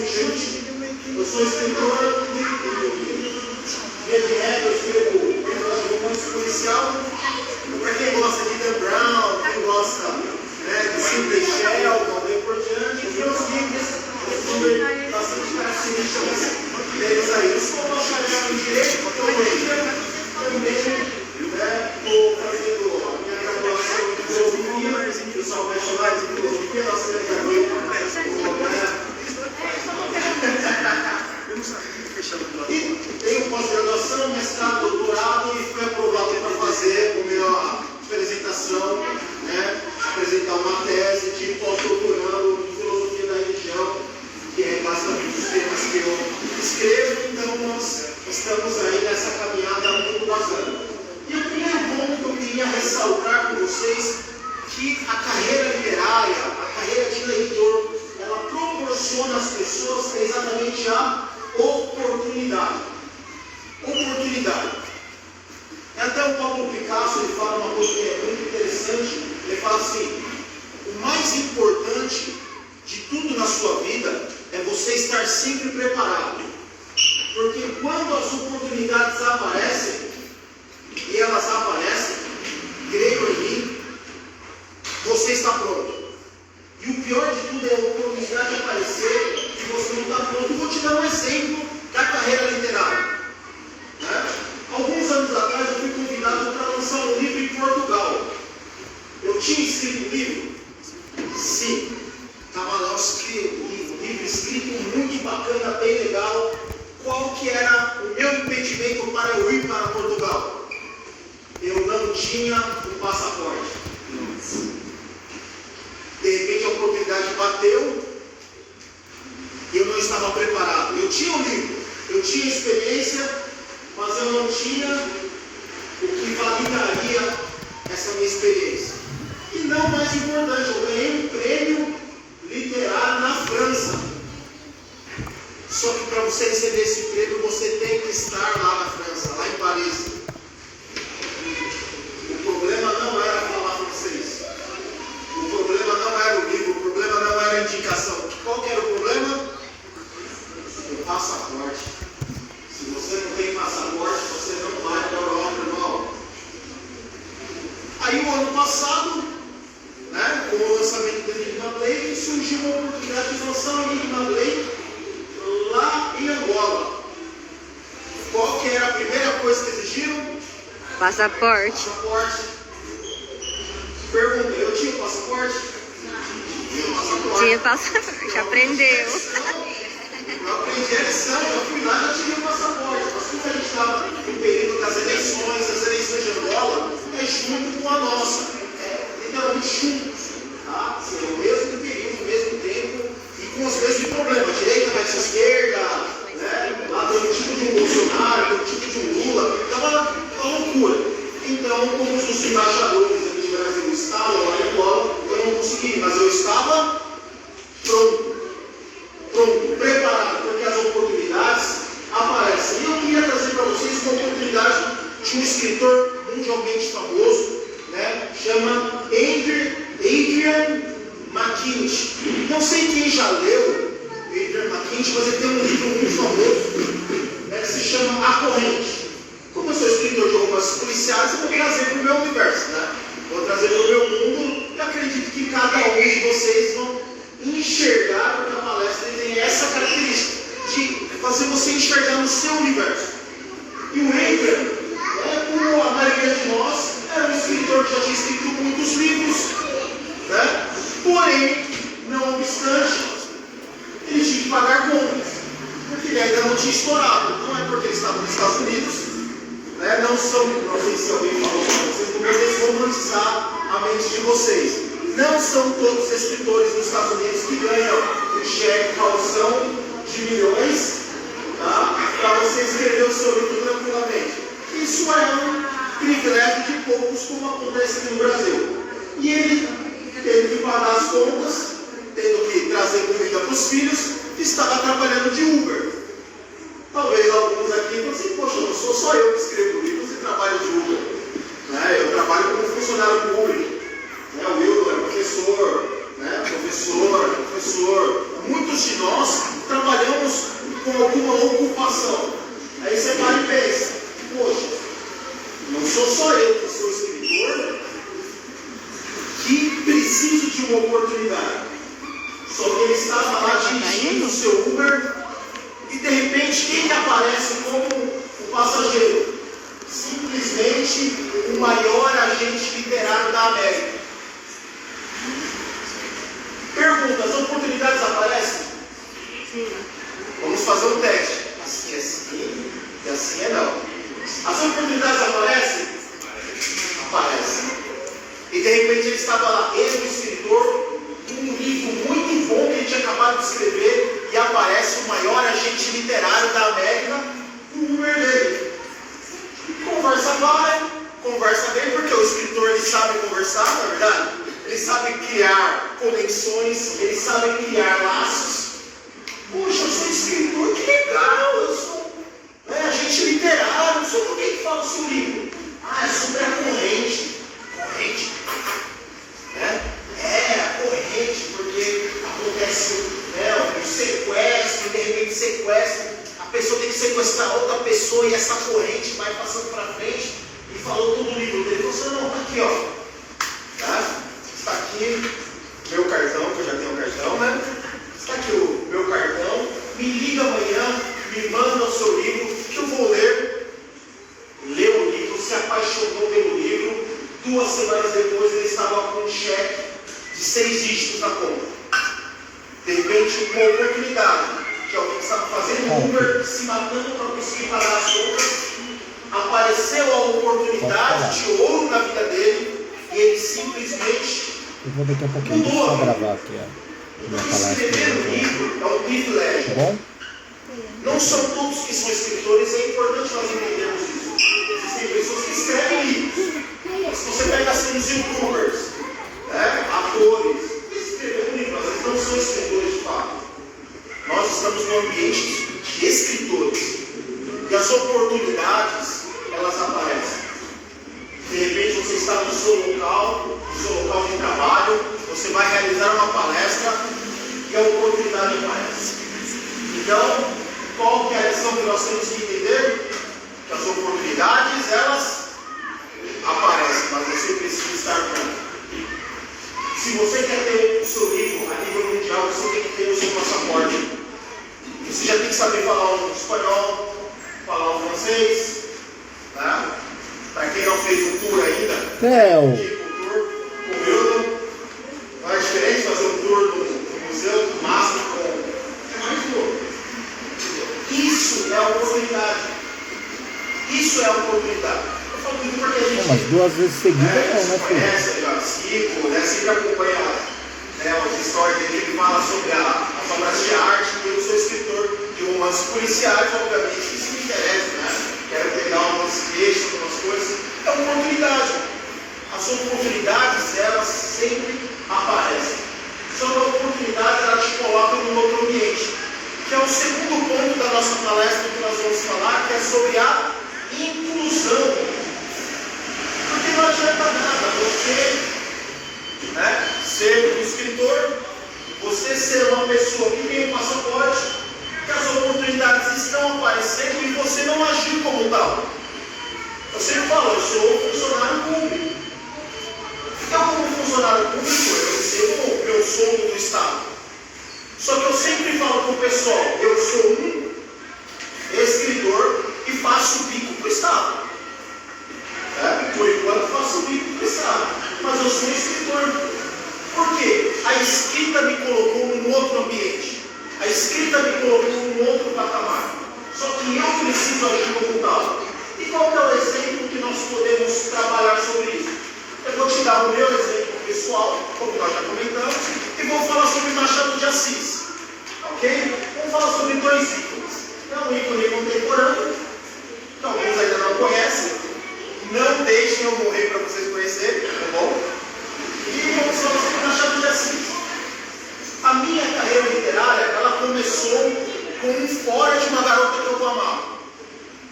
gente, eu sou escritor via de regra, eu escrevo romance policial. Para quem gosta de Dan Brown, quem gosta de Sidney Sheldon, daí por diante, e os livros bastante características deles aí. Eu sou bacharel em Direito, também estou fazendo a minha graduação em Filosofia, eu sou apaixonado em Filosofia, nossa e tenho pós-graduação, mestrado, doutorado e fui aprovado para fazer a minha apresentação, apresentar uma tese de pós-doutorado em Filosofia da Religião, que é basicamente os temas que eu escrevo. Então nós estamos aí nessa caminhada muito bacana. E o primeiro ponto que eu queria ressaltar com vocês que a carreira literária, a carreira de leitor, ela proporciona às pessoas exatamente a oportunidade. Oportunidade. Até o Pablo Picasso ele fala uma coisa que é muito interessante. Ele fala assim: o mais importante de tudo na sua vida é você estar sempre preparado. Porque quando as oportunidades aparecem, e elas aparecem, creio em mim, você está pronto. E o pior de tudo é a oportunidade aparecer e você não está pronto. Eu vou te dar um exemplo da carreira literária. Alguns anos atrás eu fui convidado para lançar um livro em Portugal. Eu tinha escrito um livro? Sim. Estava lá um livro escrito muito bacana, bem legal. Qual que era o meu impedimento para eu ir para Portugal? Eu não tinha um passaporte. De repente a oportunidade bateu e eu não estava preparado. Eu tinha um livro, eu tinha experiência, mas eu não tinha o que validaria essa minha experiência. E não mais importante, eu ganhei um prêmio literário na França. Só que para você receber esse prêmio, você tem que estar lá na França, lá em Paris. O problema não era falar francês. O problema não era o livro, o problema não era a indicação. Qual que era o problema? O passaporte. Se você não tem passaporte, você não vai para a Europa, irmão. Aí o ano passado, com o lançamento do Enigma Blake, surgiu uma oportunidade de lançar o Enigma Blake lá em Angola. Qual que era a primeira coisa que exigiram? Passaporte. Passaporte. Perguntei, eu tinha passaporte? Tinha passaporte, aprendeu. Eu aprendi a lição, eu fui lá e já tinha o passaporte. Mas como a gente estava no período das eleições, as eleições de Angola, é junto com a nossa. Literalmente juntos. Tá? Seria o mesmo período, o mesmo tempo e com os mesmos problemas. Direita versus esquerda, lá tem um tipo de um Bolsonaro, tem um tipo de um Lula. Estava uma loucura. Então, como os embaixadores aqui do Brasil estavam lá em Angola, eu não consegui, mas eu estava pronto, preparado, porque as oportunidades aparecem. E eu queria trazer para vocês uma oportunidade de um escritor mundialmente famoso, chama Adrian McIntyre. Não sei quem já leu Adrian McIntyre, mas ele tem um livro muito famoso, que se chama A Corrente. Como eu sou escritor de romances policiais, eu vou trazer para o meu universo, Vou trazer para o meu mundo e acredito que cada um de vocês vão enxergar, porque a palestra tem essa característica de fazer você enxergar no seu universo. E o Adrian, como a maioria de nós, era um escritor que já tinha escrito muitos livros, porém, não obstante, ele tinha que pagar contas, porque ele ainda não tinha estourado. Não é porque ele estava nos Estados Unidos, não sei se alguém falou para vocês, não vou desromantizar a mente de vocês. Não são todos os escritores nos Estados Unidos que ganham um cheque calção de milhões, para você escrever o seu livro tranquilamente. Isso é um privilégio de poucos, como acontece aqui no Brasil. E ele teve que pagar as contas, tendo que trazer comida para os filhos, estava trabalhando de Uber. Talvez alguns aqui falem assim: poxa, não sou só eu que escrevo livros e trabalho de Uber. Eu trabalho como funcionário público. O Wilton é professor. Muitos de nós trabalhamos com alguma ocupação. Aí você vai e pensa, poxa, não sou só eu que sou escritor, que preciso de uma oportunidade. Só que ele estava lá dirigindo o seu Uber e de repente quem que aparece como o passageiro? Simplesmente o maior agente literário da América. Pergunta, as oportunidades aparecem? Sim. Vamos fazer um teste. Assim é sim e assim é não. As oportunidades aparecem? Aparecem. E de repente ele estava lá, ele, o escritor, um livro muito bom que ele tinha acabado de escrever, e aparece o maior agente literário da América, o Uber dele. Conversa vai, conversa bem, porque o escritor ele sabe conversar, na verdade. Ele sabe criar conexões, ele sabe criar laços. Poxa, eu sou escritor, que legal, eu sou agente literário, sobre o que fala o seu livro? É sobre a corrente. Corrente? A corrente, porque acontece um sequestro, de repente sequestro, a pessoa tem que sequestrar outra pessoa e essa corrente vai passando para frente e falou todo o livro dele. Ele falou, não, tá aqui, ó. Tá? Está aqui meu cartão, que eu já tenho um cartão, né? Está aqui o meu cartão, me liga amanhã, me manda o seu livro, que eu vou ler. Leu o livro, se apaixonou pelo livro. 2 semanas depois ele estava com um cheque de 6 dígitos na conta. De repente, uma oportunidade de alguém que estava fazendo Uber, se matando para conseguir pagar as contas, apareceu a oportunidade de ouro na vida dele e ele simplesmente eu vou daqui a pouquinho, deixa eu só gravar aqui a minha palestra. Escrever um livro é um privilégio. Tá bom? Não são todos que são escritores, é importante nós entendermos isso. Existem pessoas que escrevem livros. Mas se você pega assim os youtubers, atores, que escrevem um livro, às vezes não são escritores de fato. Nós estamos num ambiente de escritores. E as oportunidades, elas aparecem. De repente você está no seu local de trabalho, você vai realizar uma palestra e a oportunidade aparece. Então, qual que é a lição que nós temos que entender? Que as oportunidades, elas aparecem, mas você precisa estar pronto. Se você quer ter o seu livro a nível mundial, você tem que ter o seu passaporte. Você já tem que saber falar um espanhol, falar um francês, né? Para quem não fez um tour ainda, não é diferente fazer um tour no museu, no máximo, é mais louco. Isso é a oportunidade. Isso é a oportunidade. Eu falo muito porque a gente. Mas 2 vezes seguidas não, né, filho? Conhece, eu sigo, sempre acompanha as histórias dele, ele fala sobre as obras de arte, e eu sou escritor de romances policiais, obviamente, isso me interessa, né? Quero pegar umas queixas, algumas coisas. É uma oportunidade. As oportunidades, elas sempre aparecem. Só que a oportunidade, ela te coloca num outro ambiente. Que é o segundo ponto da nossa palestra que nós vamos falar, que é sobre a inclusão. Porque não adianta nada você ser um escritor, você ser uma pessoa que tem um passaporte, que as oportunidades estão aparecendo e você não agiu como tal. Eu sempre falo, eu sou funcionário público. Então, como funcionário público, eu recebo o meu soldo do Estado. Só que eu sempre falo para o pessoal, eu sou um escritor e faço bico para o Estado. Por enquanto faço bico para o Estado. Mas eu sou um escritor. Por quê? A escrita me colocou num outro ambiente. A escrita me colocou num outro patamar. Só que eu preciso agir como tal. E qual é o exemplo que nós podemos trabalhar sobre isso? Eu vou te dar o meu exemplo pessoal, como nós já comentamos, e vou falar sobre Machado de Assis. Ok? Vamos falar sobre 2 ícones. É um ícone contemporâneo, que alguns ainda não conhecem. Não deixem eu morrer para vocês conhecerem, tá bom? E vamos falar sobre Machado de Assis. A minha carreira literária, ela começou com um fora de uma garota que eu vou amar.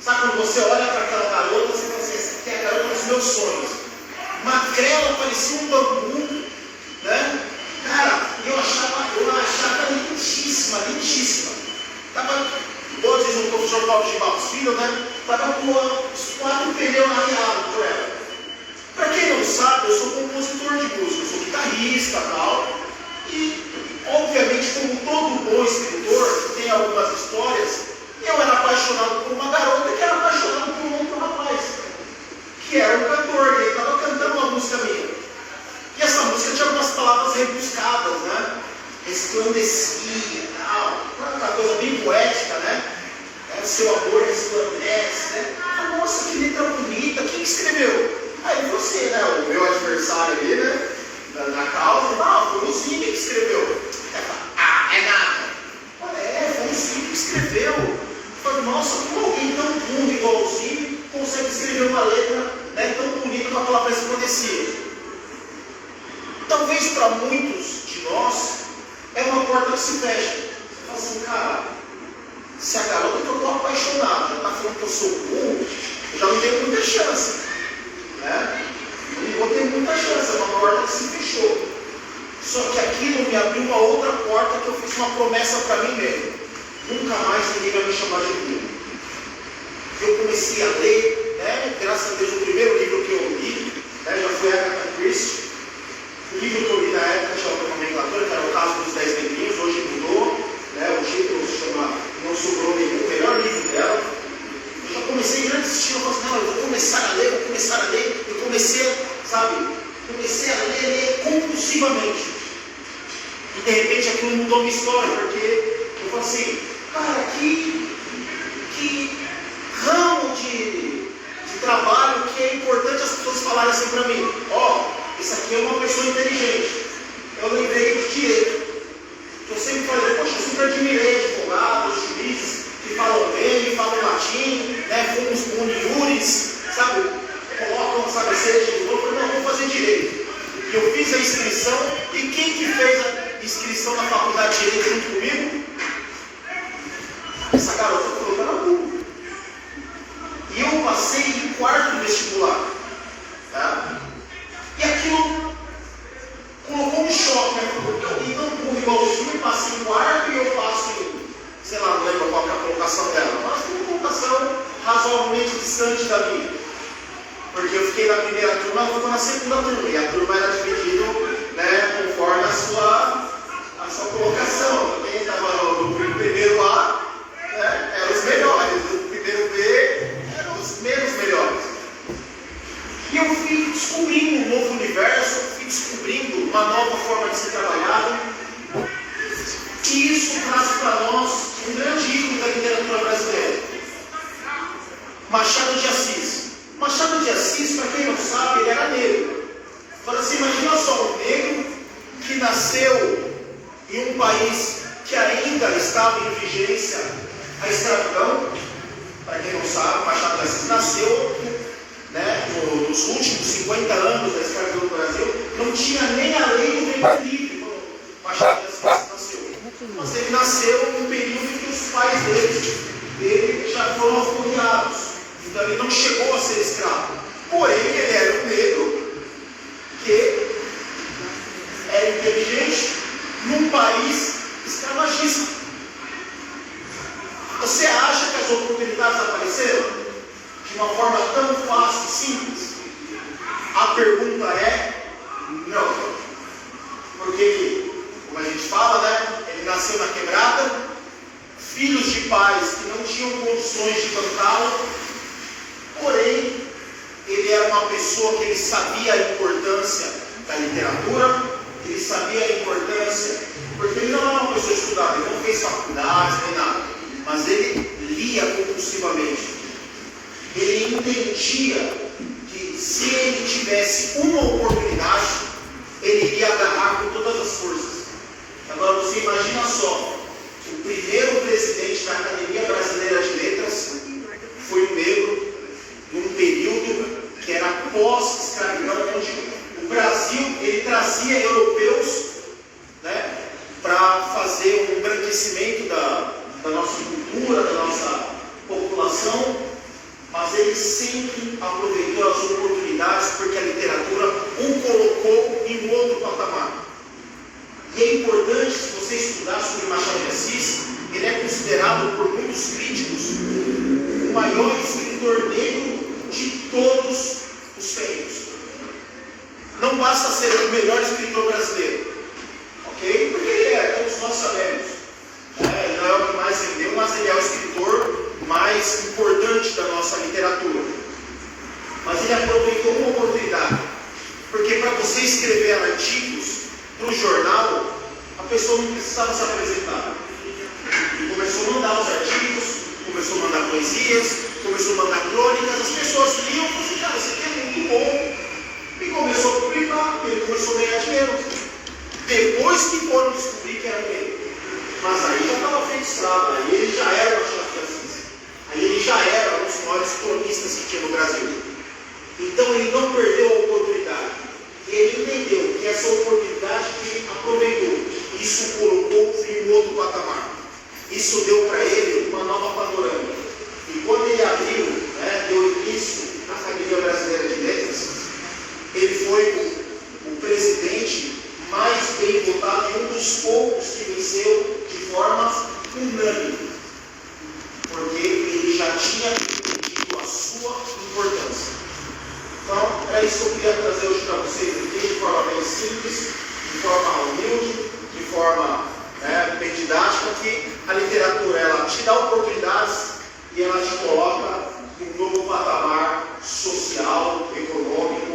Sabe quando você olha para aquela garota, você fala assim, essa aqui é a garota dos meus sonhos. Magrela, parecia um bambu, né? Cara, eu achava lindíssima, lindíssima. Tava Ou às vezes o professor Paulo de Barros Filho, né? Estava com os 4 pneus arriados por ela. Para quem não sabe, eu sou compositor de música, eu sou guitarrista e tal. E, obviamente, como todo bom escritor, tem algumas histórias, eu era apaixonado por uma garota que era apaixonada por um outro rapaz, que era um cantor, e ele estava cantando uma música minha. E essa música tinha algumas palavras rebuscadas, né? Resplandecia e tal, uma coisa bem poética, né? Seu amor resplandece, né? Ah, nossa, que letra bonita, quem escreveu? Aí você, né? O meu adversário ali, né? Na causa, foi o Zinho que escreveu. É nada. Foi o Zinho que escreveu. Eu falei, nossa, como alguém tão burro igual o Zinho consegue escrever uma letra, né, tão bonita com a palavra resplandecia? Talvez para muitos de nós é uma porta que se fecha. Você fala assim, cara, se a garota que eu estou apaixonado já está falando que eu sou burro, eu já não tenho muita chance, né? Eu vou ter muita chance, é uma porta que se fechou. Só que aquilo me abriu uma outra porta que eu fiz uma promessa para mim mesmo. Nunca mais ninguém vai me chamar de burro. Eu comecei a ler, né? Graças a Deus, o primeiro livro que eu li, né, já foi Agatha Christie. O livro que eu li na época tinha uma nomenclatura, que era o caso dos 10 negrinhos, hoje mudou, né? O título se chama Não Sobrou Nenhum, o melhor livro dela. Eu já comecei em grande estilo, eu falei assim, não, eu vou começar a ler, eu comecei, sabe, a ler compulsivamente. E de repente aquilo mudou minha história, porque eu falei assim, cara, que ramo de trabalho que é importante as pessoas falarem assim para mim, isso aqui é uma pessoa inteligente. Eu lembrei de direito. Eu sempre falei, poxa, eu sempre admirei advogados, juízes que falam bem, falam latim, né, fomos uniúris, sabe, colocam, sabe, seja de novo, eu falei, não, vou fazer direito. E eu fiz a inscrição, e quem que fez a inscrição na faculdade de direito junto comigo? Essa garota falou que era burro. E eu passei em 4º vestibular, tá? E aquilo colocou um choque, né? Porque alguém tão burro igual o Júlio passa em 4º e eu passo em, sei lá, não lembro qual que é a colocação dela, mas foi uma colocação razoavelmente distante da minha. Porque eu fiquei na primeira turma, ela ficou na segunda turma, e a turma era dividida, né, conforme a sua colocação. Quem estava no primeiro A, né, eram os melhores, o primeiro B eram os menos melhores. E eu fui descobrindo um novo universo, fui descobrindo uma nova forma de ser trabalhado. E isso traz para nós um grande ícone da literatura brasileira, Machado de Assis. Machado de Assis, para quem não sabe, ele era negro. Agora você imagina só um negro que nasceu em um país que ainda estava em vigência a escravidão. Para quem não sabe, Machado de Assis nasceu, né, nos últimos 50 anos da escravidão do Brasil, não tinha nem a lei do ventre livre quando Machado de Assis nasceu. Mas ele nasceu num período em que os pais dele já foram alforriados. Então ele não chegou a ser escravo. Porém, ele era um negro que era inteligente num país escravagista. Você acha que as oportunidades apareceram de uma forma tão fácil e simples? A pergunta é não. Porque, como a gente fala, né? Ele nasceu na quebrada, filhos de pais que não tinham condições de bancá-lo. Porém, ele era uma pessoa que ele sabia a importância da literatura, ele sabia a importância, porque ele não era uma pessoa estudada, ele não fez faculdade nem nada, mas ele lia compulsivamente. Ele entendia que se ele tivesse uma oportunidade, ele iria agarrar com todas as forças. Agora você imagina só, o primeiro presidente da Academia Brasileira de Letras foi um negro, num período que era pós-escravidão, onde o Brasil ele trazia europeus, né, para fazer um embranquecimento da nossa cultura, da nossa população, mas ele sempre aproveitou as oportunidades porque a literatura o colocou em outro patamar. E é importante, se você estudar sobre Machado de Assis, ele é considerado considerado por muitos críticos o maior escritor negro de todos os tempos. Não basta ser o melhor escritor brasileiro, ok? Porque ele é, todos nós sabemos. Ele não é o que mais vendeu, mas ele é o escritor mais importante da nossa literatura. Mas ele aproveitou uma oportunidade, porque para você escrever artigos para o jornal, a pessoa não precisava se apresentar. E começou a mandar os artigos, começou a mandar poesias, começou a mandar crônicas, as pessoas liam e falaram assim, cara, isso aqui é muito bom. E começou a publicar, ele começou a ganhar dinheiro. Depois que foram descobrir que era ele. Mas aí já estava feito estrada, aí ele já era o Machado de Assis. Aí ele já era um dos maiores cronistas que tinha no Brasil. Então ele não perdeu a oportunidade. Ele entendeu que essa oportunidade que ele aproveitou, isso o colocou em um outro patamar. Isso deu para ele uma nova panorâmica. E quando ele abriu, deu início à Academia Brasileira de Letras, ele foi o presidente mais bem votado e um dos poucos que venceu de forma unânime. Porque ele já tinha entendido a sua importância. Então, é isso que eu queria trazer hoje para vocês aqui, de forma bem simples, de forma humilde, de forma bem didática, que a literatura ela te dá oportunidades e ela te coloca em um novo patamar social, econômico,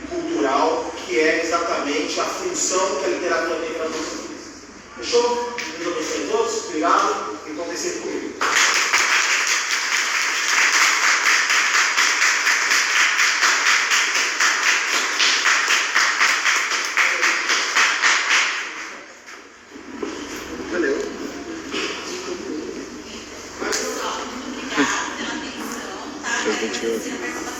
cultural, que é exatamente a função que a literatura tem para nós. Fechou? Deus abençoe a todos, obrigado e contem sempre comigo. Valeu. Foi 28.